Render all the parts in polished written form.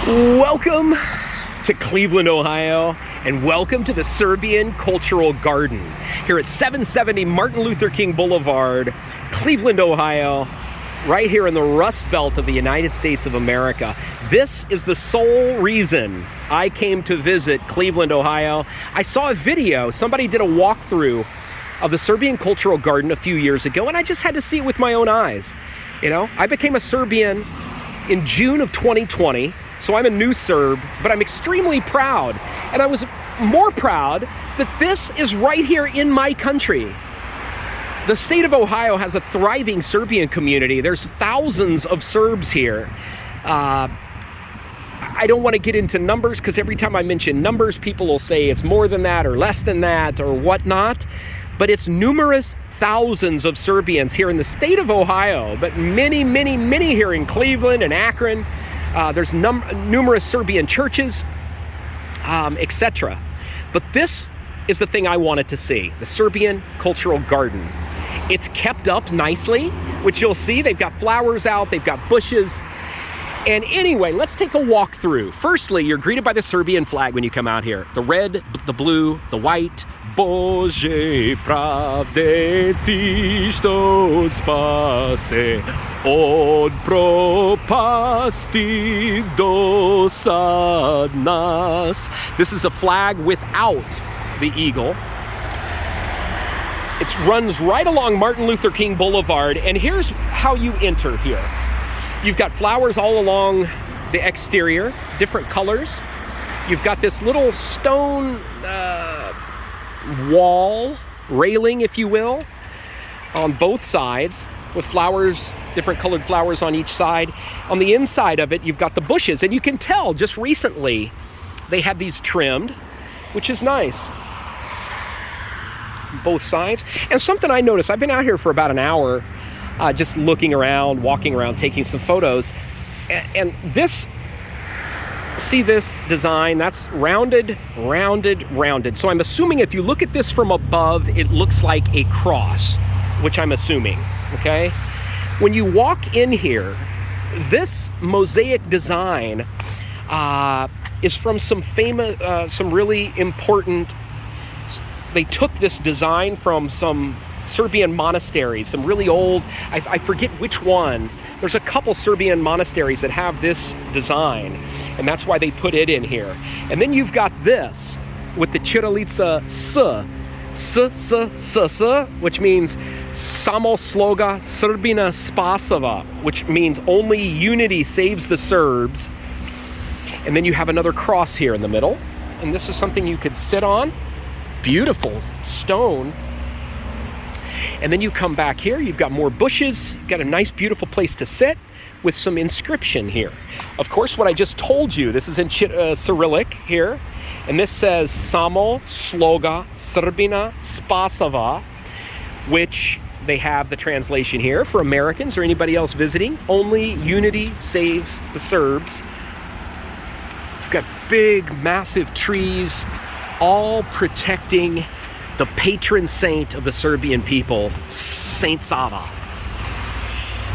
Welcome to Cleveland, Ohio, and welcome to the Serbian Cultural Garden here at 770 Martin Luther King Boulevard, Cleveland, Ohio, right here in the Rust Belt of the United States of America. This is the sole reason I came to visit Cleveland, Ohio. I saw a video, somebody did a walkthrough of the Serbian Cultural Garden a few years ago, and I just had to see it with my own eyes. You know, I became a Serbian in June of 2020. So I'm a new Serb, but I'm extremely proud. And I was more proud that this is right here in my country. The state of Ohio has a thriving Serbian community. There's thousands of Serbs here. I don't want to get into numbers because every time I mention numbers, people will say it's more than that or less than that or whatnot. But it's numerous thousands of Serbians here in the state of Ohio, but many, many, many here in Cleveland and Akron. There's numerous Serbian churches, etc. But this is the thing I wanted to see, the Serbian Cultural Garden. It's kept up nicely, which you'll see. They've got flowers out, they've got bushes. And anyway, let's take a walk through. Firstly, you're greeted by the Serbian flag when you come out here. The red, the blue, the white. Bože pravde ti što spase od propasti do sad nas. This is a flag without the eagle. It runs right along Martin Luther King Boulevard, and here's how you enter here. You've got flowers all along the exterior, different colors. You've got this little stone wall, railing, if you will, on both sides with flowers, different colored flowers on each side. On the inside of it, you've got the bushes, and you can tell just recently they had these trimmed, which is nice. Both sides. And something I noticed, I've been out here for about an hour, just looking around, walking around, taking some photos, and this, see this design? That's rounded, rounded, rounded. So I'm assuming if you look at this from above, it looks like a cross, which I'm assuming, okay? When you walk in here, this mosaic design is from some famous, some really important, they took this design from some Serbian monasteries, some really old, I forget which one. There's a couple Serbian monasteries that have this design, and that's why they put it in here. And then you've got this with the Ćirilica S, which means Samo sloga Srbina spasava, which means only unity saves the Serbs. And then you have another cross here in the middle, and this is something you could sit on. Beautiful stone. And then you come back here, you've got more bushes, you've got a nice, beautiful place to sit with some inscription here. Of course, what I just told you, this is in Cyrillic here, and this says Samo sloga Srbina spasava, which they have the translation here for Americans or anybody else visiting. Only unity saves the Serbs. You've got big, massive trees, all protecting the patron saint of the Serbian people, Saint Sava.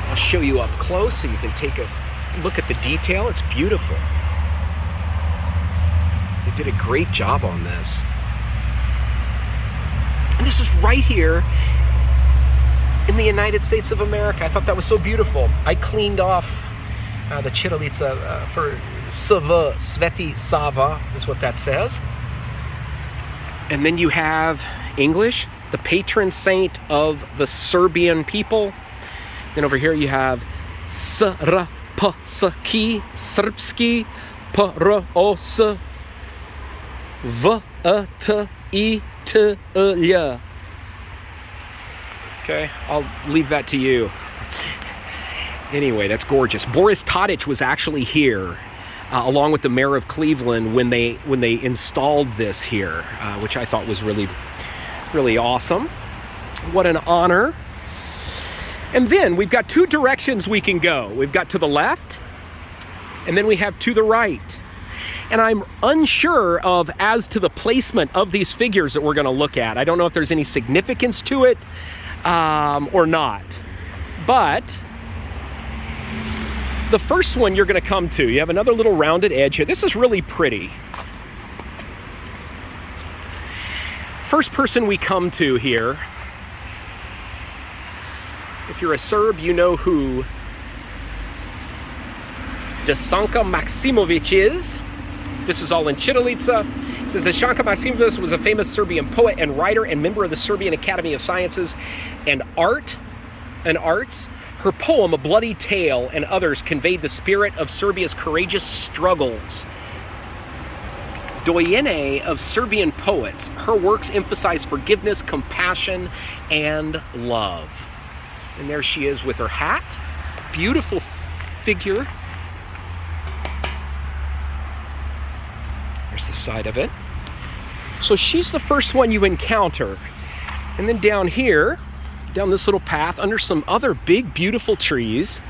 I'll show you up close so you can take a look at the detail. It's beautiful. They did a great job on this. And this is right here in the United States of America. I thought that was so beautiful. I cleaned off the Ćirilica for Sava, Sveti Sava, is what that says. And then you have English, the patron saint of the Serbian people. Then over here you have Srpski, Srpski, Pros, Vtilj. Okay, I'll leave that to you. Anyway, that's gorgeous. Boris Tadic was actually here, along with the mayor of Cleveland, when they installed this here, which I thought was really, really awesome. What an honor. And then we've got two directions we can go. We've got to the left, and then we have to the right. And I'm unsure as to the placement of these figures that we're going to look at. I don't know if there's any significance to it or not. But The first one you're going to come to, you have another little rounded edge here. This is really pretty. First person we come to here, if you're a Serb, you know who Desanka Maksimovic is. This is all in Čirilica. It says that Desanka Maksimovic was a famous Serbian poet and writer and member of the Serbian Academy of Sciences and Arts. Her poem, A Bloody Tale, and others conveyed the spirit of Serbia's courageous struggles. Doyenne of Serbian poets, her works emphasize forgiveness, compassion, and love. And there she is with her hat. Beautiful figure. There's the side of it. So she's the first one you encounter. And then down here, down this little path, under some other big, beautiful trees,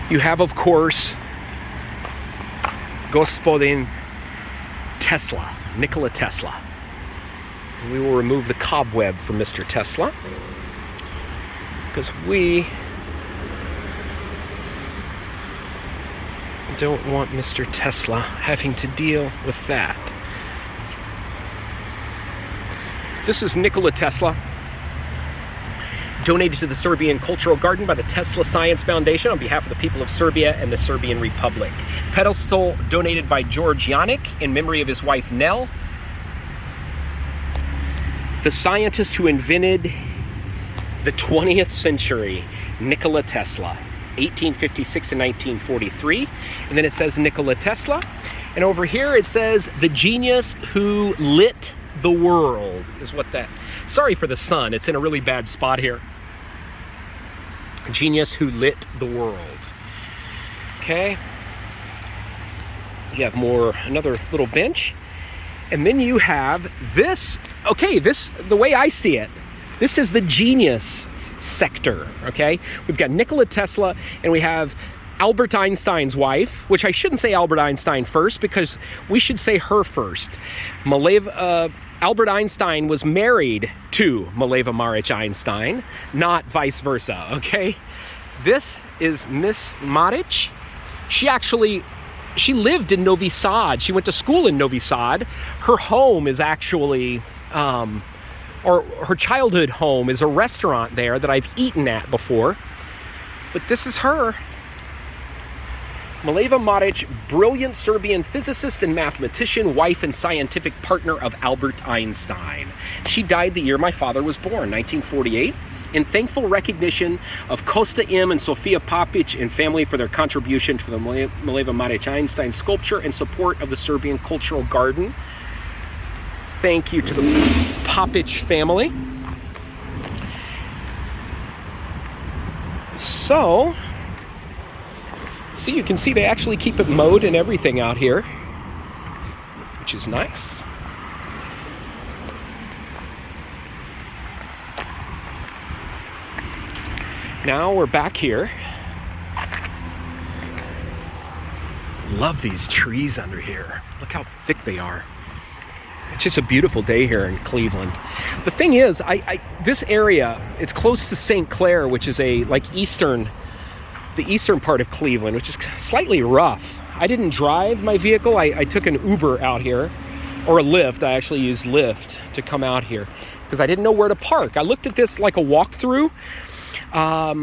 you have, of course, Gospodin Tesla, Nikola Tesla. And we will remove the cobweb from Mr. Tesla, because we don't want Mr. Tesla having to deal with that. This is Nikola Tesla, donated to the Serbian Cultural Garden by the Tesla Science Foundation on behalf of the people of Serbia and the Serbian Republic. Pedestal donated by George Yannick in memory of his wife Nell, the scientist who invented the 20th century, Nikola Tesla, 1856 to 1943. And then it says Nikola Tesla. And over here it says the genius who lit the world, is what that... Sorry for the sun, it's in a really bad spot here. Genius who lit the world. Okay. You have another little bench. And then you have this, the way I see it, this is the genius sector, okay? We've got Nikola Tesla, and we have Albert Einstein's wife, which I shouldn't say Albert Einstein first, because we should say her first. Albert Einstein was married to Mileva Maric Einstein, not vice versa, okay? This is Miss Maric. She lived in Novi Sad. She went to school in Novi Sad. Her home is actually, or her childhood home is a restaurant there that I've eaten at before. But this is her. Mileva Maric, brilliant Serbian physicist and mathematician, wife and scientific partner of Albert Einstein. She died the year my father was born, 1948. In thankful recognition of Kosta M. and Sofia Papic and family for their contribution to the Mileva Maric Einstein sculpture and support of the Serbian Cultural Garden. Thank you to the Papic family. So, you can see they actually keep it mowed and everything out here, which is nice. Now we're back here. Love these trees under here. Look how thick they are. It's just a beautiful day here in Cleveland. The thing is, this area, it's close to St. Clair, which is the eastern part of Cleveland, which is slightly rough. I didn't drive my vehicle. I took an Uber out here, or a Lyft. I actually used Lyft to come out here because I didn't know where to park. I looked at this like a walkthrough. I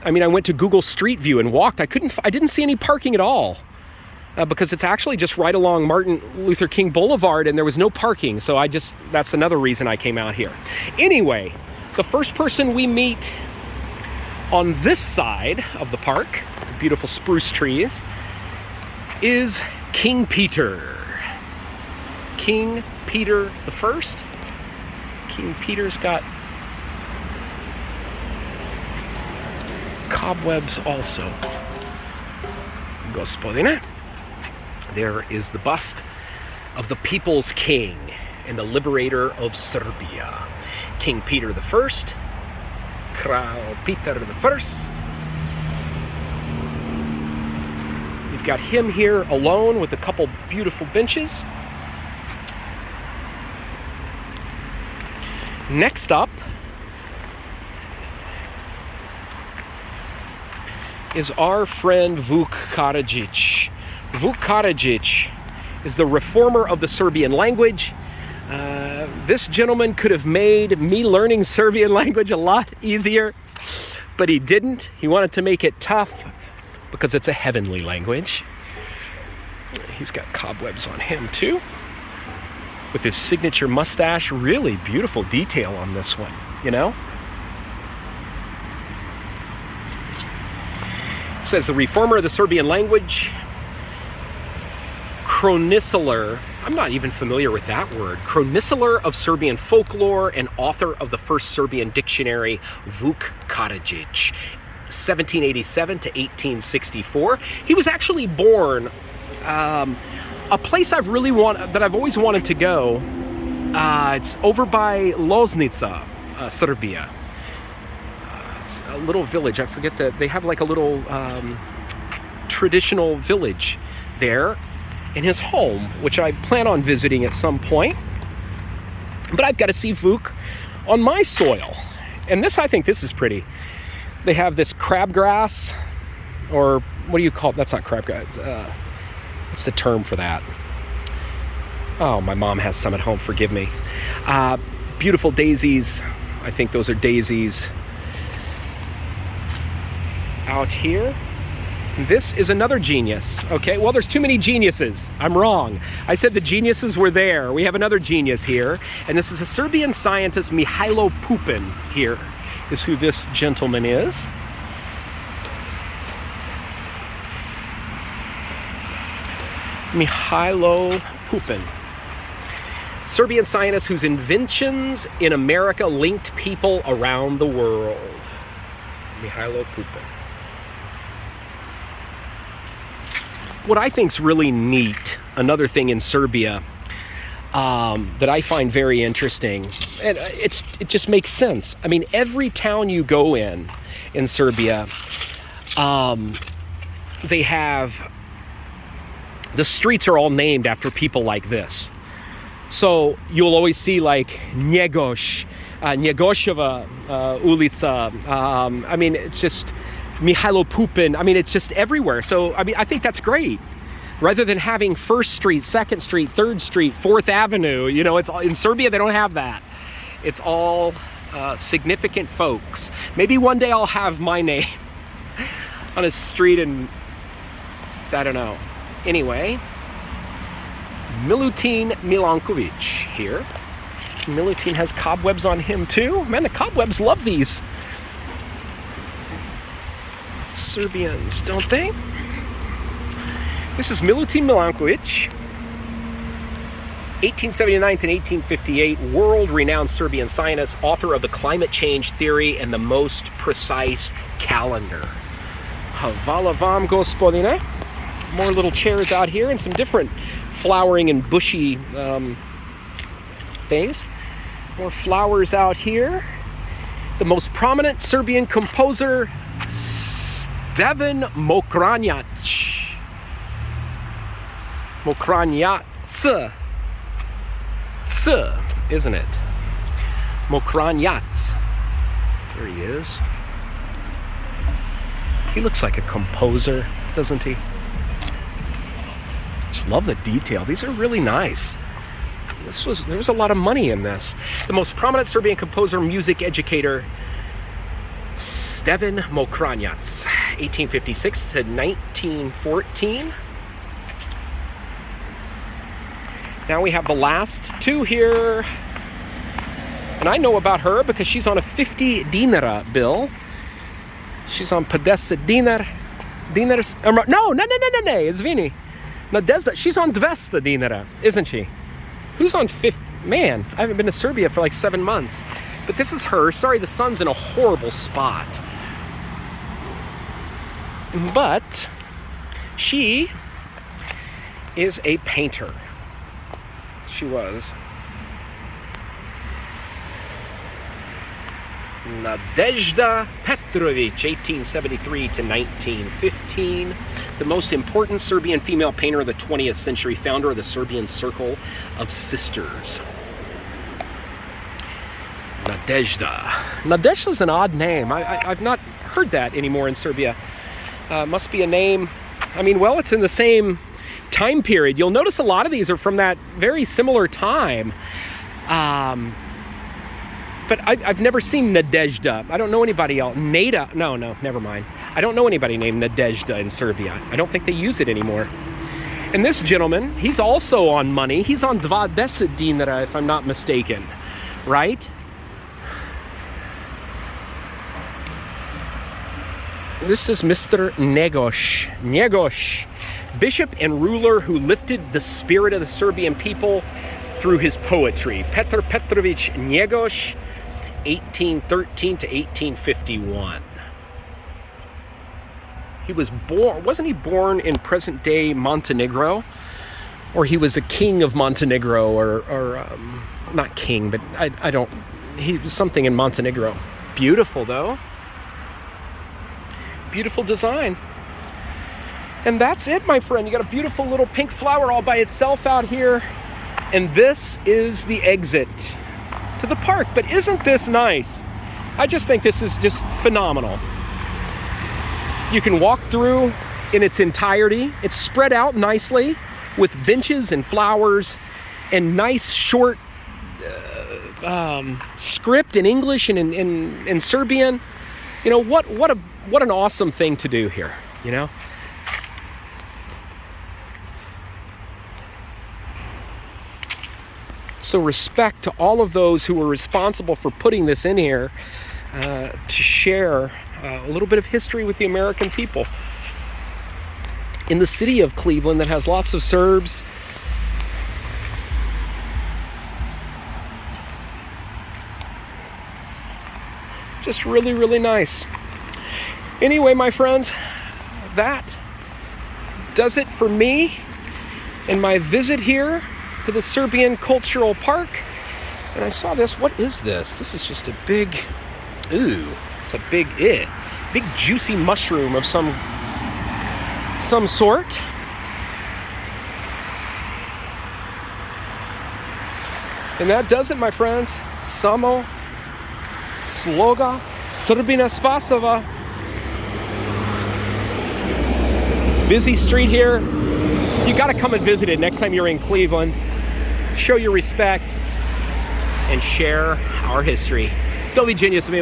went to Google Street View and walked. I didn't see any parking at all because it's actually just right along Martin Luther King Boulevard, and there was no parking. So that's another reason I came out here. Anyway, the first person we meet on this side of the park, the beautiful spruce trees, is King Peter. King Peter the First. King Peter's got cobwebs also. Gospodine. There is the bust of the people's king and the liberator of Serbia. King Peter the First. Kralj Peter the First. You've got him here alone with a couple beautiful benches. is our friend Vuk Karadžić. Vuk Karadžić is the reformer of the Serbian language. This gentleman could have made me learning Serbian language a lot easier, but he didn't. He wanted to make it tough because it's a heavenly language. He's got cobwebs on him too, with his signature mustache. Really beautiful detail on this one, you know? It says the reformer of the Serbian language, chroniceler. I'm not even familiar with that word. Chroniceler of Serbian folklore and author of the first Serbian dictionary, Vuk Karadžić, 1787 to 1864. He was actually born a place that I've always wanted to go. It's over by Loznica, Serbia. It's a little village. I forget they have like a little traditional village there in his home, which I plan on visiting at some point. But I've got to see Vuk on my soil. And I think this is pretty. They have this crabgrass, or what do you call it? That's not crabgrass. What's the term for that? Oh, my mom has some at home, forgive me. Beautiful daisies. I think those are daisies. Out here. This is another genius, okay? Well, there's too many geniuses. I'm wrong. I said the geniuses were there. We have another genius here. And this is a Serbian scientist, Mihailo Pupin, here is who this gentleman is. Mihailo Pupin. Serbian scientist whose inventions in America linked people around the world. Mihailo Pupin. What I think's really neat, another thing in Serbia that I find very interesting, and it just makes sense. I mean, every town you go in Serbia, they have, the streets are all named after people like this. So you'll always see like Njegoš, Njegoševa ulica. I mean, it's just Mihailo Pupin. I mean, it's just everywhere. So, I mean, I think that's great. Rather than having 1st Street, 2nd Street, 3rd Street, 4th Avenue, you know, it's in Serbia, they don't have that. It's all significant folks. Maybe one day I'll have my name on a street and I don't know. Anyway, Milutin Milankovic here. Milutin has cobwebs on him too. Man, the cobwebs love these Serbians, don't they? This is Milutin Milankovic, 1879 to 1858, world-renowned Serbian scientist, author of the climate change theory and the most precise calendar. Hvala vam, gospodine. More little chairs out here and some different flowering and bushy things. More flowers out here. The most prominent Serbian composer, Stevan Mokranjac. Mokranjac. Isn't it? Mokranjac. There he is. He looks like a composer, doesn't he? Just love the detail. These are really nice. There was a lot of money in this. The most prominent Serbian composer, music educator, Stevan Mokranjac, 1856 to 1914. Now we have the last two here. And I know about her because she's on a 50 dinara bill. She's on 50 dinar. Dinars. No, izvini. Nadezda, she's on 200 dinara, isn't she? Who's on 50? Man, I haven't been to Serbia for like 7 months. But this is her. Sorry, the sun's in a horrible spot. But she is a painter. She was. Nadezhda Petrovic, 1873 to 1915. The most important Serbian female painter of the 20th century, founder of the Serbian Circle of Sisters. Nadezhda. Nadezhda's an odd name. I've not heard that anymore in Serbia. Must be a name. I mean, well, it's in the same time period. You'll notice a lot of these are from that very similar time. But I've never seen Nadezhda. I don't know anybody else. Nada. No, never mind. I don't know anybody named Nadezhda in Serbia. I don't think they use it anymore. And this gentleman, he's also on money. He's on 20 dinara, if I'm not mistaken. Right? This is Mr. Njegoš. Njegoš, bishop and ruler who lifted the spirit of the Serbian people through his poetry. Petar Petrović Njegoš, 1813 to 1851. He was born, wasn't he born in present-day Montenegro? Or he was a king of Montenegro, or not king, but I don't, he was something in Montenegro. Beautiful, though. Beautiful design. And that's it, my friend. You got a beautiful little pink flower all by itself out here. And this is the exit to the park. But isn't this nice? I just think this is just phenomenal. You can walk through in its entirety. It's spread out nicely with benches and flowers and nice short script in English and in Serbian. You know, what an awesome thing to do here, you know? So respect to all of those who were responsible for putting this in here to share a little bit of history with the American people. In the city of Cleveland that has lots of Serbs. Just really, really nice. Anyway, my friends, that does it for me and my visit here to the Serbian Cultural Park. And I saw this. What is this? This is just a big, it's a big juicy mushroom of some sort. And that does it, my friends. Samo Sloga Srbina Spasova. Busy street here. You got to come and visit it next time you're in Cleveland. Show your respect and share our history. Do viđenja sa svima.